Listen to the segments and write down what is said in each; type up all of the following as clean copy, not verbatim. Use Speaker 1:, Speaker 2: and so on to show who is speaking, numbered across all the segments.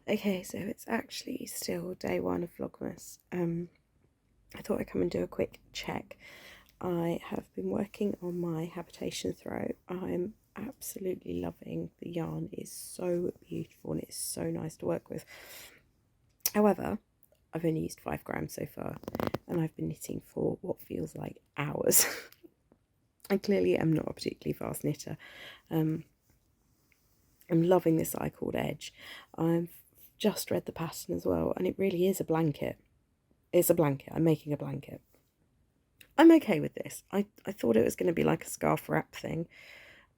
Speaker 1: Okay, so it's actually still day one of Vlogmas. I thought I'd come and do a quick check. I have been working on my habitation throw. I'm absolutely loving the yarn. It's so beautiful and it's so nice to work with. However, I've only used 5 grams so far and I've been knitting for what feels like hours. I clearly am not a particularly fast knitter. I'm loving this eye called Edge. I've just read the pattern as well, and it really is a blanket. It's a blanket. I'm making a blanket. I'm okay with this. I thought it was going to be like a scarf wrap thing.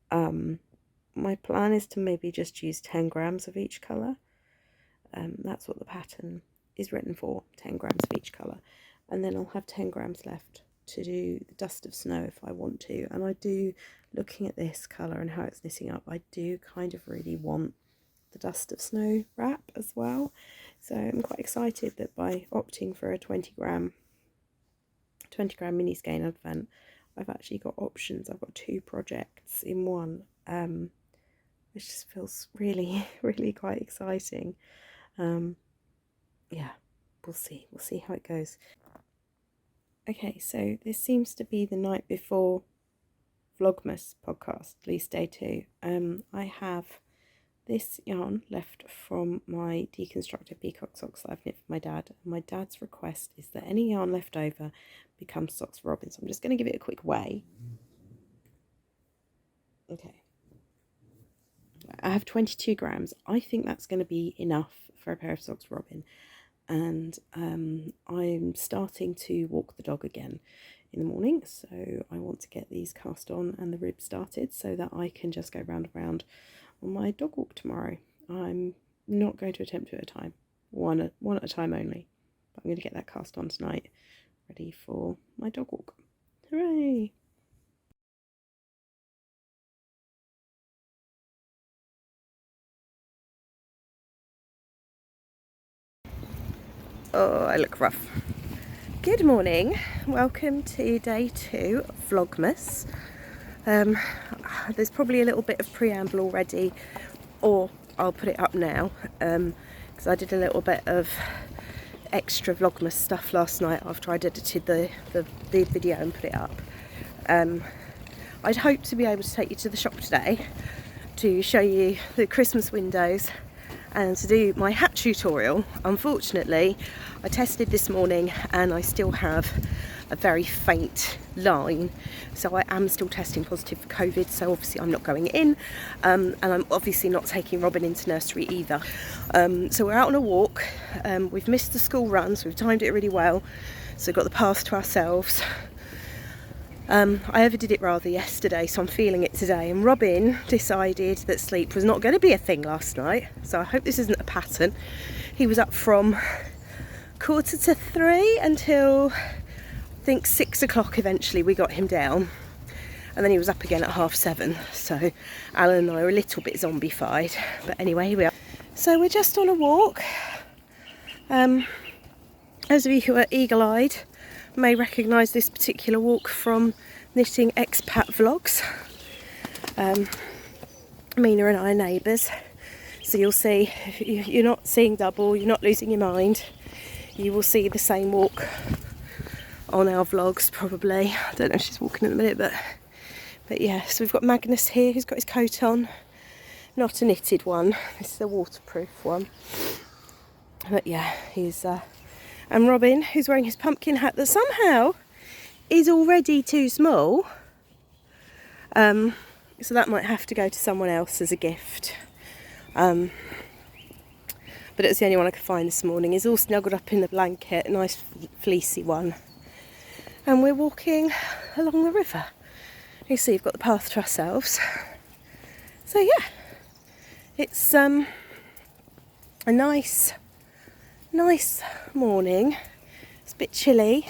Speaker 1: My plan is to maybe just use 10 grams of each colour. That's what the pattern is written for, 10 grams of each colour. And then I'll have 10 grams left to do the Dust of Snow if I want to. And I do, looking at this colour and how it's knitting up, I do kind of really want the Dust of Snow wrap as well. So I'm quite excited that by opting for a 20 gram mini skein advent, I've actually got options. I've got 2 projects in one, which just feels really, really quite exciting. Yeah, we'll see how it goes. Okay, so this seems to be the night before Vlogmas podcast, at least day 2. I have this yarn left from my deconstructed peacock socks that I've knit for my dad. My dad's request is that any yarn left over becomes socks for Robin. So I'm just going to give it a quick weigh. Okay. I have 22 grams. I think that's going to be enough for a pair of socks for Robin. And I'm starting to walk the dog again in the morning. So I want to get these cast on and the ribs started so that I can just go round and round on my dog walk tomorrow. I'm not going to attempt 2 at a time, one at a time only. But I'm going to get that cast on tonight, ready for my dog walk. Hooray! Oh, I look rough. Good morning. Welcome to day 2 of Vlogmas. There's probably a little bit of preamble already, or I'll put it up now, because I did a little bit of extra Vlogmas stuff last night after I'd edited the video and put it up. I'd hoped to be able to take you to the shop today to show you the Christmas windows and to do my hat tutorial. Unfortunately, I tested this morning and I still have a very faint line, so I am still testing positive for COVID, so obviously I'm not going in, and I'm obviously not taking Robin into nursery either. So we're out on a walk. We've missed the school run, so we've timed it really well, so we've got the path to ourselves. I overdid it rather yesterday, so I'm feeling it today, and Robin decided that sleep was not going to be a thing last night, so I hope this isn't a pattern. He was up from 2:45 until I think 6 o'clock. Eventually we got him down, and then he was up again at 7:30, so Alan and I are a little bit zombified, but anyway, here we are. So we're just on a walk. Those of you who are eagle-eyed may recognise this particular walk from Knitting Expat Vlogs. Mina and I are neighbours, so you'll see, if you're not seeing double, you're not losing your mind, you will see the same walk on our vlogs probably. I don't know if she's walking in a minute, but yeah, so we've got Magnus here who's got his coat on, not a knitted one, this is a waterproof one, but yeah, he's and Robin, who's wearing his pumpkin hat that somehow is already too small, so that might have to go to someone else as a gift, but it was the only one I could find this morning. He's all snuggled up in the blanket, a nice fleecy one, and we're walking along the river. You see, you've got the path to ourselves, so yeah, it's a nice morning. It's a bit chilly,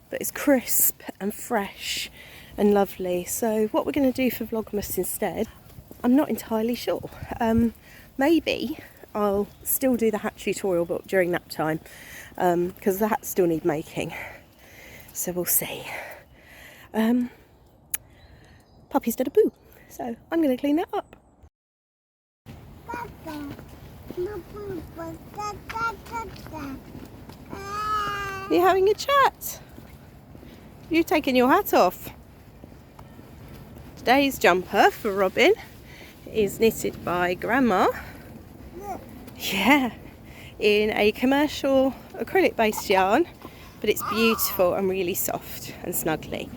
Speaker 1: but it's crisp and fresh and lovely. So what we're going to do for Vlogmas instead, I'm not entirely sure. Maybe I'll still do the hat tutorial, but during nap time, because the hats still need making. So we'll see. Puppy's did a poo, so I'm going to clean that up. You having a chat? You taking your hat off? Today's jumper for Robin is knitted by Grandma. Yeah, in a commercial acrylic based yarn, but it's beautiful and really soft and snuggly,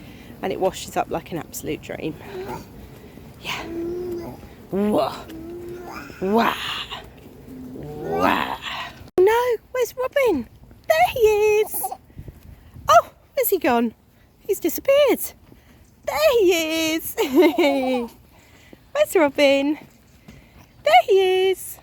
Speaker 1: and it washes up like an absolute dream. Yeah. Whoa. Wow. Wow. No, where's Robin? There he is. Oh, where's he gone? He's disappeared. There he is. Where's Robin? There he is.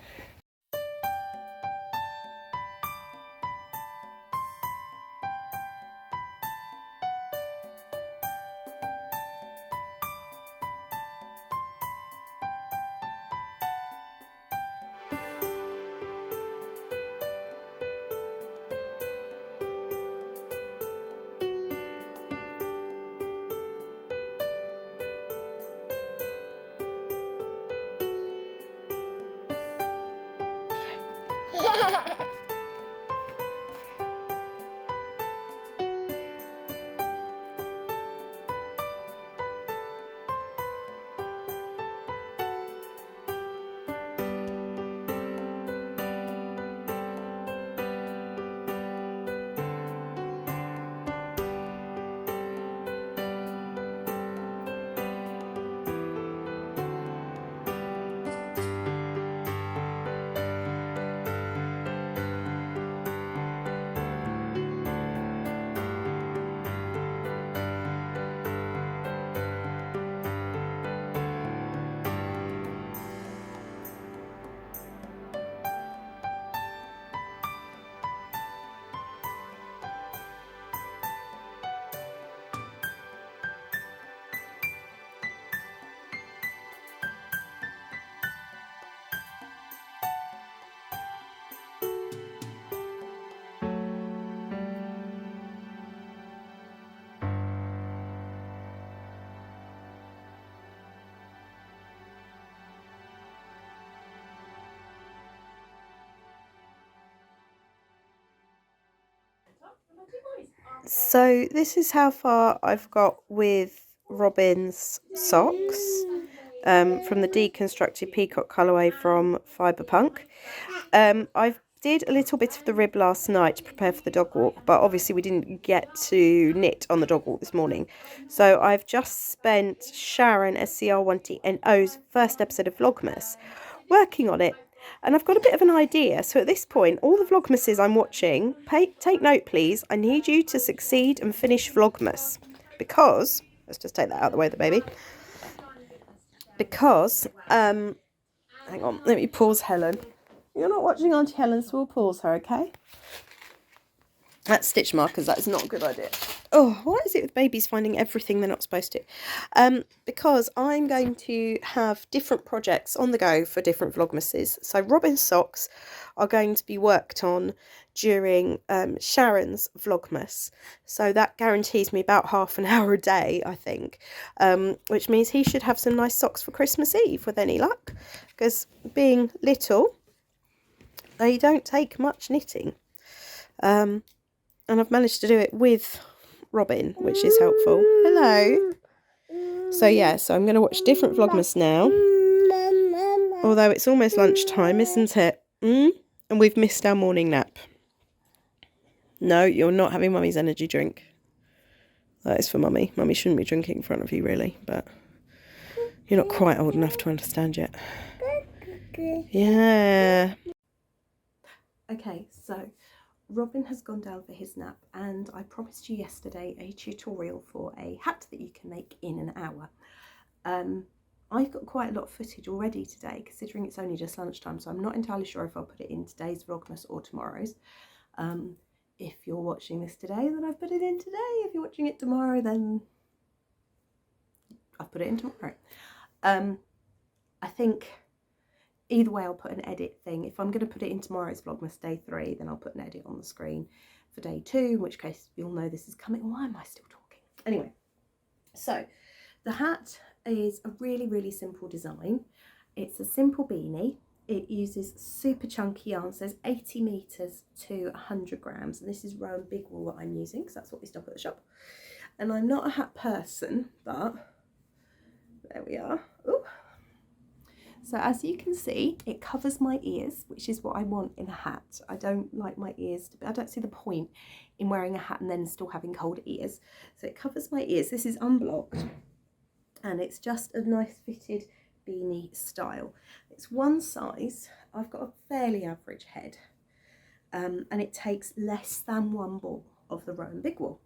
Speaker 1: So this is how far I've got with Robin's socks from the deconstructed peacock colourway from Fibre Punk. I did a little bit of the rib last night to prepare for the dog walk, but obviously we didn't get to knit on the dog walk this morning. So I've just spent Sharon SCR1TNO's first episode of Vlogmas working on it. And I've got a bit of an idea. So at this point, all the Vlogmases I'm watching, take note please, I need you to succeed and finish Vlogmas. Because, let's just take that out of the way, the baby. Because, hang on, let me pause Helen. You're not watching Auntie Helen, so we'll pause her, okay? That's stitch markers, that is not a good idea. Oh, what is it with babies finding everything they're not supposed to? Because I'm going to have different projects on the go for different Vlogmases. So Robin's socks are going to be worked on during Sharon's Vlogmas. So that guarantees me about half an hour a day, I think. Which means he should have some nice socks for Christmas Eve with any luck. Because being little, they don't take much knitting. And I've managed to do it with Robin, which is helpful. Hello. So yeah, so I'm going to watch different Vlogmas now. Although it's almost lunchtime, isn't it? And we've missed our morning nap. No, you're not having Mummy's energy drink. That is for Mummy. Mummy shouldn't be drinking in front of you, really. But you're not quite old enough to understand yet. Yeah. Okay, so Robin has gone down for his nap, and I promised you yesterday a tutorial for a hat that you can make in an hour. I've got quite a lot of footage already today, considering it's only just lunchtime, so I'm not entirely sure if I'll put it in today's Vlogmas or tomorrow's. If you're watching this today, then I've put it in today. If you're watching it tomorrow, then I've put it in tomorrow. I think either way I'll put an edit thing. If I'm going to put it in tomorrow's Vlogmas day 3, then I'll put an edit on the screen for day 2, in which case you'll know this is coming. Why am I still talking? Anyway, so the hat is a really, really simple design. It's a simple beanie. it uses super chunky yarn, so there's 80 meters to 100 grams, and this is Rowan Big Wool that I'm using because that's what we stock at the shop. And I'm not a hat person, but there we are. Ooh. So as you can see, it covers my ears, which is what I want in a hat. I don't like my ears to be, I don't see the point in wearing a hat and then still having cold ears. So it covers my ears. This is unblocked, and it's just a nice fitted beanie style. It's one size. I've got a fairly average head, and it takes less than one ball of the Rowan Big Wool.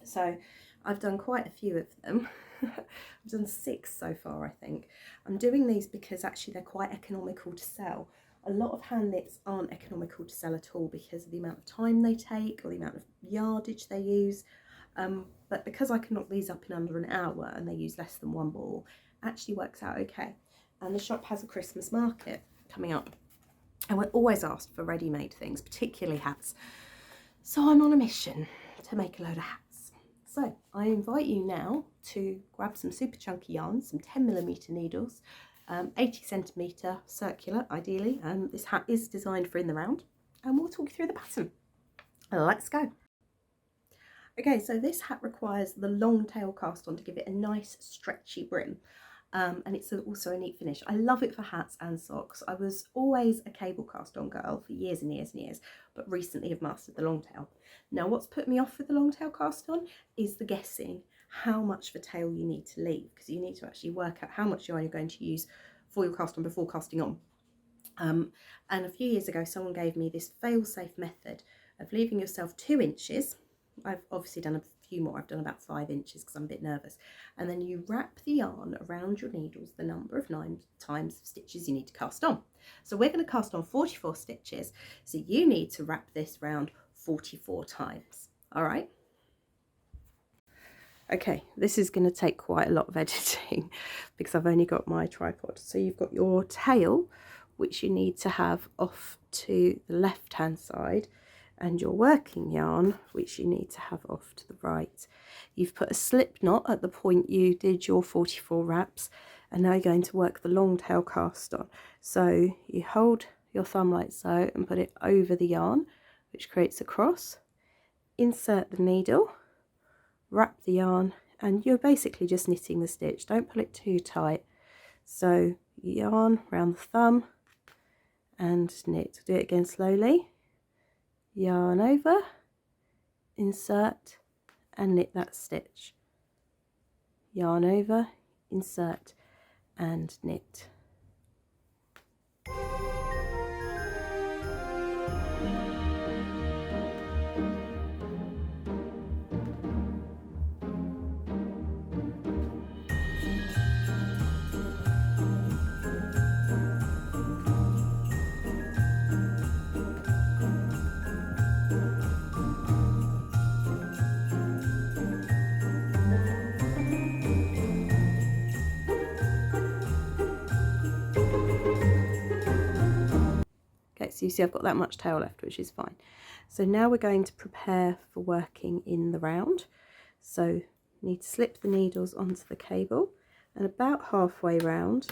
Speaker 1: So I've done quite a few of them. I've done 6 so far, I think. I'm doing these because actually they're quite economical to sell. A lot of hand knits aren't economical to sell at all because of the amount of time they take or the amount of yardage they use. But because I can knock these up in under an hour and they use less than one ball, it actually works out okay. And the shop has a Christmas market coming up, and we're always asked for ready-made things, particularly hats. So I'm on a mission to make a load of hats. So I invite you now to grab some super chunky yarn, some 10mm needles, 80cm circular ideally. This hat is designed for in the round, and we'll talk you through the pattern. Let's go. Okay, so this hat requires the long tail cast on to give it a nice stretchy brim. And it's also a neat finish. I love it for hats and socks. I was always a cable cast on girl for years and years and years, but recently have mastered the long tail. Now what's put me off with the long tail cast on is the guessing how much of a tail you need to leave, because you need to actually work out how much yarn you're going to use for your cast on before casting on. And a few years ago someone gave me this fail-safe method of leaving yourself 2 inches. I've obviously done a few more. I've done about 5 inches because I'm a bit nervous. And then you wrap the yarn around your needles the number of 9 times of stitches you need to cast on. So we're going to cast on 44 stitches. So you need to wrap this round 44 times. All right. Okay, this is going to take quite a lot of editing because I've only got my tripod. So you've got your tail, which you need to have off to the left hand side, and your working yarn, which you need to have off to the right. You've put a slip knot at the point you did your 44 wraps, and now you're going to work the long tail cast on. So you hold your thumb like so and put it over the yarn, which creates a cross. Insert the needle, wrap the yarn, and you're basically just knitting the stitch. Don't pull it too tight. So yarn around the thumb and knit. Do it again slowly. Yarn over, insert and knit that stitch. Yarn over, insert and knit. So you see I've got that much tail left, which is fine. So now we're going to prepare for working in the round. So you need to slip the needles onto the cable, and about halfway round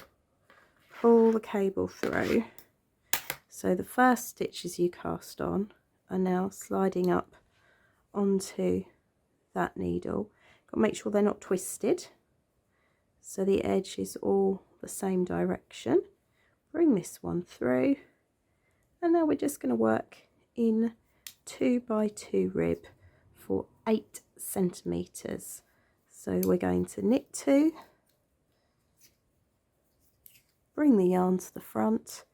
Speaker 1: pull the cable through. So the first stitches you cast on are now sliding up onto that needle. Got to make sure they're not twisted, so the edge is all the same direction. Bring this one through. And now we're just going to work in 2 by 2 rib for 8 centimeters. So we're going to knit 2, bring the yarn to the front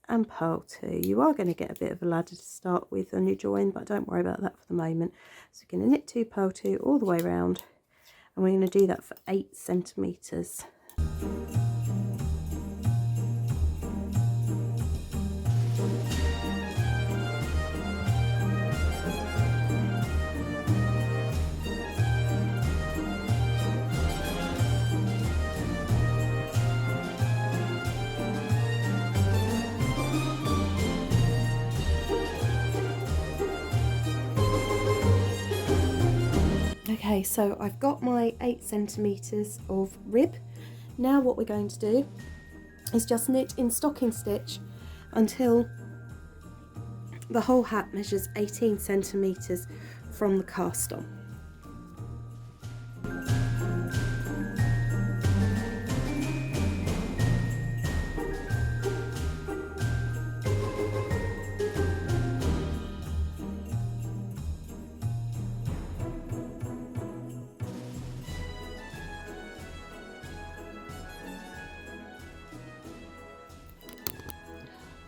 Speaker 1: and purl 2. You are going to get a bit of a ladder to start with on your join, but don't worry about that for the moment. So we're going to knit 2, purl 2 all the way around, and we're going to do that for 8 centimeters. Okay, so I've got my 8 centimeters of rib. Now what we're going to do is just knit in stocking stitch until the whole hat measures 18 centimetres from the cast on.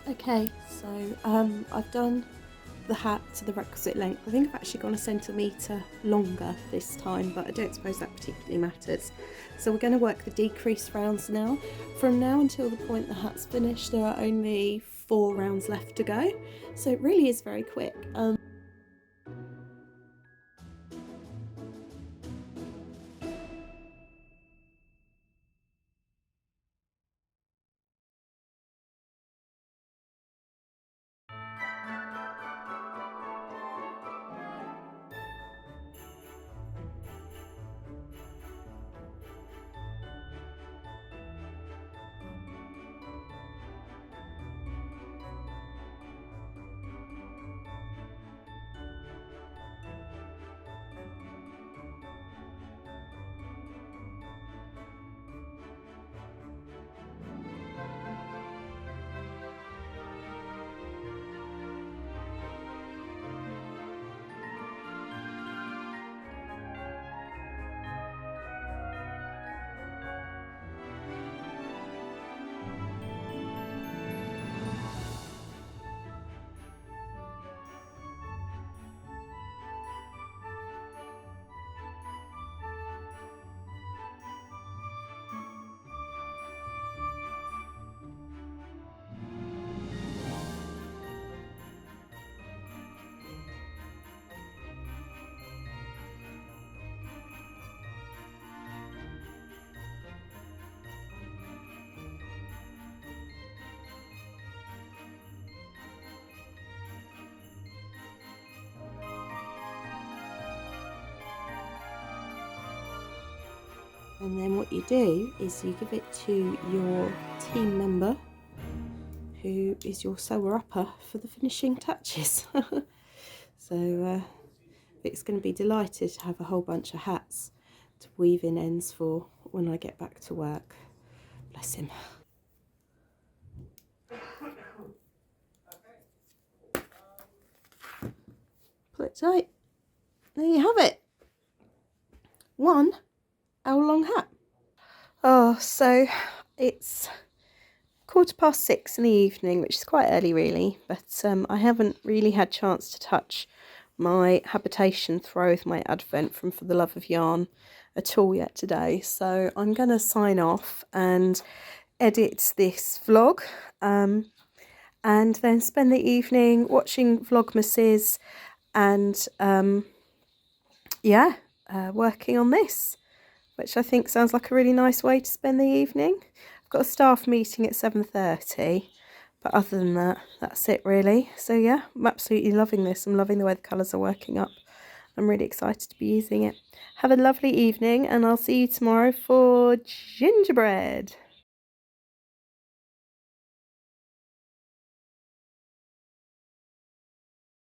Speaker 1: Okay, so I've done the hat to the requisite length. I think I've actually gone a centimetre longer this time, but I don't suppose that particularly matters. So we're going to work the decrease rounds now. From now until the point the hat's finished, there are only 4 rounds left to go, so it really is very quick. And then what you do is you give it to your team member, who is your sewer-upper, for the finishing touches. So Vic's going to be delighted to have a whole bunch of hats to weave in ends for when I get back to work. Bless him. Pull it tight. There you have it. One hour-long hat. Oh, so it's 6:15 in the evening, which is quite early really, but I haven't really had chance to touch my habitation throw with my advent from For the Love of Yarn at all yet today. So I'm going to sign off and edit this vlog, and then spend the evening watching Vlogmases and working on this, which I think sounds like a really nice way to spend the evening. I've got a staff meeting at 7:30, but other than that, that's it really. So yeah, I'm absolutely loving this. I'm loving the way the colours are working up. I'm really excited to be using it. Have a lovely evening, and I'll see you tomorrow for gingerbread.